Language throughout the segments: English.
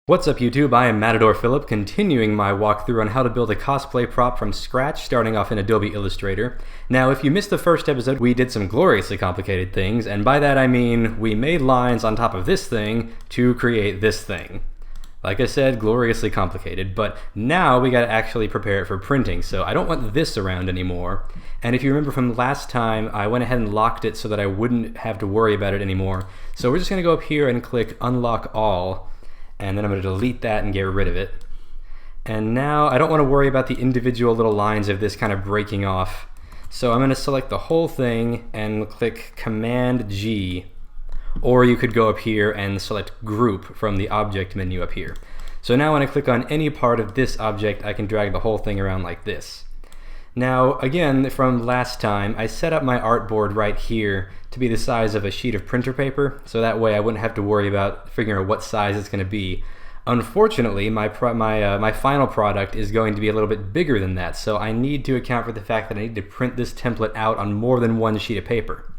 What's up YouTube, I am Matador Philip, continuing my walkthrough on how to build a cosplay prop from scratch, starting off in Adobe Illustrator. Now, if you missed the first episode, we did some gloriously complicated things, and by that I mean we made lines on top of this thing to create this thing. Like I said, gloriously complicated, but now we gotta actually prepare it for printing, so I don't want this around anymore. And if you remember from last time, I went ahead and locked it so that I wouldn't have to worry about it anymore. So we're just gonna go up here and click Unlock All, and then I'm going to delete that and get rid of it. And now I don't want to worry about the individual little lines of this kind of breaking off. So I'm going to select the whole thing and click Command G. Or you could go up here and select Group from the Object menu up here. So now when I click on any part of this object, I can drag the whole thing around like this. Now again, from last time, I set up my artboard right here to be the size of a sheet of printer paper, so that way I wouldn't have to worry about figuring out what size it's going to be. Unfortunately, my final product is going to be a little bit bigger than that, so I need to account for the fact that I need to print this template out on more than one sheet of paper.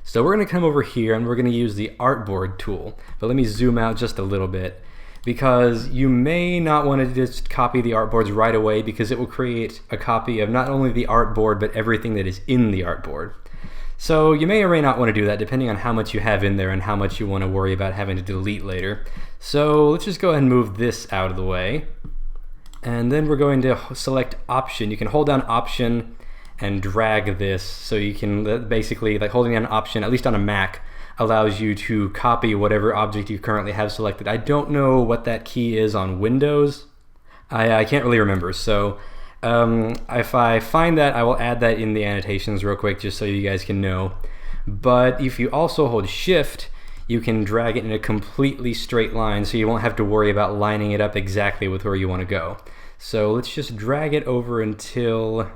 So we're going to come over here and we're going to use the artboard tool, but let me zoom out just a little bit, because you may not want to just copy the artboards right away, because it will create a copy of not only the artboard but everything that is in the artboard. So you may or may not want to do that depending on how much you have in there and how much you want to worry about having to delete later. So let's just go ahead and move this out of the way. And then we're going to select Option. You can hold down Option and drag this, so you can basically, like, holding down Option, at least on a Mac, allows you to copy whatever object you currently have selected. I don't know what that key is on Windows. I can't really remember, so if I find that, I will add that in the annotations real quick just so you guys can know. But if you also hold Shift, you can drag it in a completely straight line, so you won't have to worry about lining it up exactly with where you want to go. So let's just drag it over until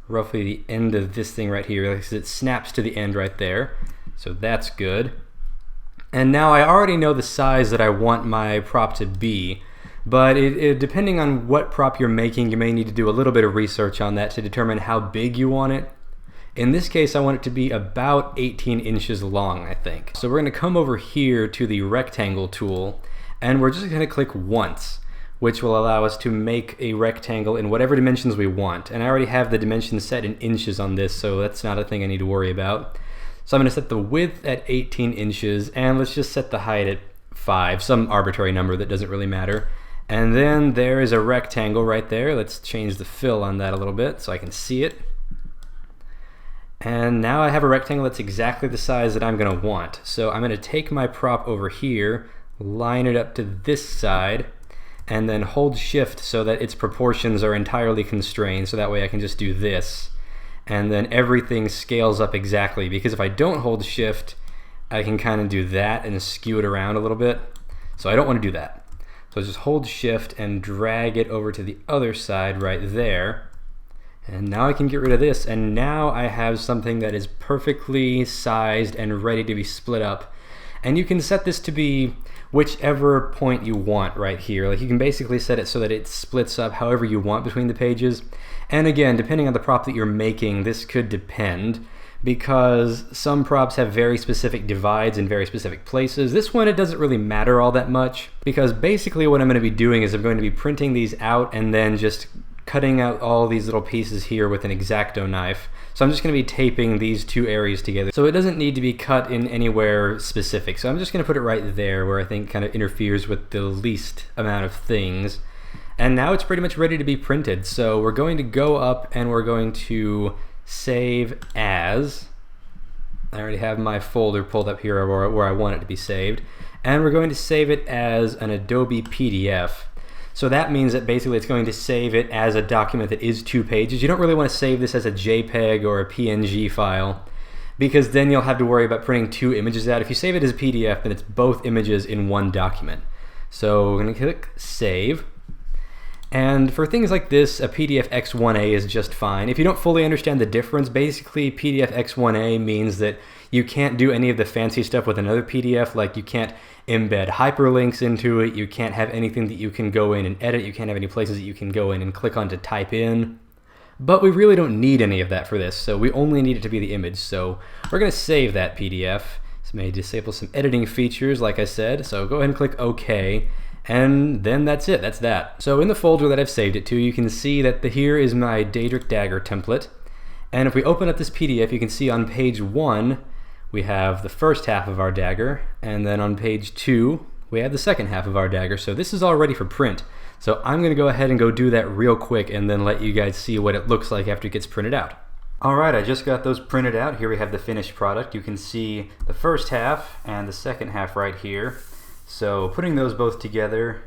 roughly the end of this thing right here, because it snaps to the end right there. So that's good. And now I already know the size that I want my prop to be, but depending on what prop you're making, you may need to do a little bit of research on that to determine how big you want it. In this case, I want it to be about 18 inches long, I think. So we're going to come over here to the rectangle tool, and we're just going to click once, which will allow us to make a rectangle in whatever dimensions we want. And I already have the dimensions set in inches on this, so that's not a thing I need to worry about. So I'm going to set the width at 18 inches, and let's just set the height at 5, some arbitrary number that doesn't really matter. And then there is a rectangle right there. Let's change the fill on that a little bit so I can see it. And now I have a rectangle that's exactly the size that I'm going to want. So I'm going to take my prop over here, line it up to this side, and then hold Shift so that its proportions are entirely constrained, so that way I can just do this. And then everything scales up exactly, because if I don't hold Shift, I can kind of do that and skew it around a little bit. So I don't want to do that. So just hold Shift and drag it over to the other side right there. And now I can get rid of this, and now I have something that is perfectly sized and ready to be split up. And you can set this to be whichever point you want right here. Like, you can basically set it so that it splits up however you want between the pages. And again, depending on the prop that you're making, this could depend, because some props have very specific divides in very specific places. This one, it doesn't really matter all that much, because basically what I'm going to be doing is I'm going to be printing these out and then just cutting out all these little pieces here with an X-Acto knife. So I'm just going to be taping these two areas together. So it doesn't need to be cut in anywhere specific. So I'm just going to put it right there where I think kind of interferes with the least amount of things. And now it's pretty much ready to be printed. So we're going to go up and we're going to save as. I already have my folder pulled up here where I want it to be saved. And we're going to save it as an Adobe PDF. So that means that basically it's going to save it as a document that is 2 pages. You don't really want to save this as a JPEG or a PNG file, because then you'll have to worry about printing 2 images out. If you save it as a PDF, then it's both images in one document. So we're going to click Save. And for things like this, a PDF X1A is just fine. If you don't fully understand the difference, basically PDF X1A means that you can't do any of the fancy stuff with another PDF, like you can't embed hyperlinks into it, you can't have anything that you can go in and edit, you can't have any places that you can go in and click on to type in. But we really don't need any of that for this, so we only need it to be the image. So we're going to save that PDF. This may disable some editing features, like I said, so go ahead and click OK. And then that's it, that's that. So in the folder that I've saved it to, you can see that here is my Daedric Dagger template. And if we open up this PDF, you can see on page 1, we have the first half of our dagger, and then on page 2, we have the second half of our dagger. So this is all ready for print. So I'm gonna go ahead and go do that real quick and then let you guys see what it looks like after it gets printed out. Alright, I just got those printed out. Here we have the finished product. You can see the first half and the second half right here. So putting those both together,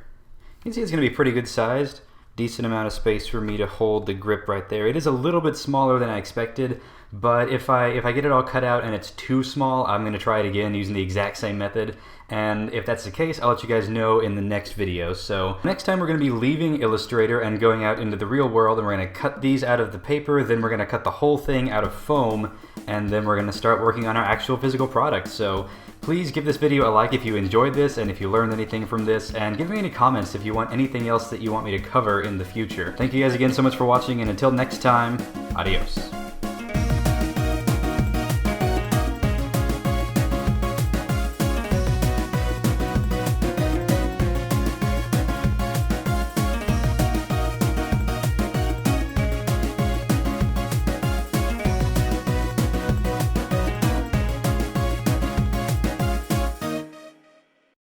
you can see it's going to be pretty good sized. Decent amount of space for me to hold the grip right there. It is a little bit smaller than I expected, but if I get it all cut out and it's too small, I'm going to try it again using the exact same method. And if that's the case, I'll let you guys know in the next video. So next time we're going to be leaving Illustrator and going out into the real world, and we're going to cut these out of the paper, then we're going to cut the whole thing out of foam, and then we're going to start working on our actual physical product. So please give this video a like if you enjoyed this and if you learned anything from this, and give me any comments if you want anything else that you want me to cover in the future. Thank you guys again so much for watching, and until next time, adios.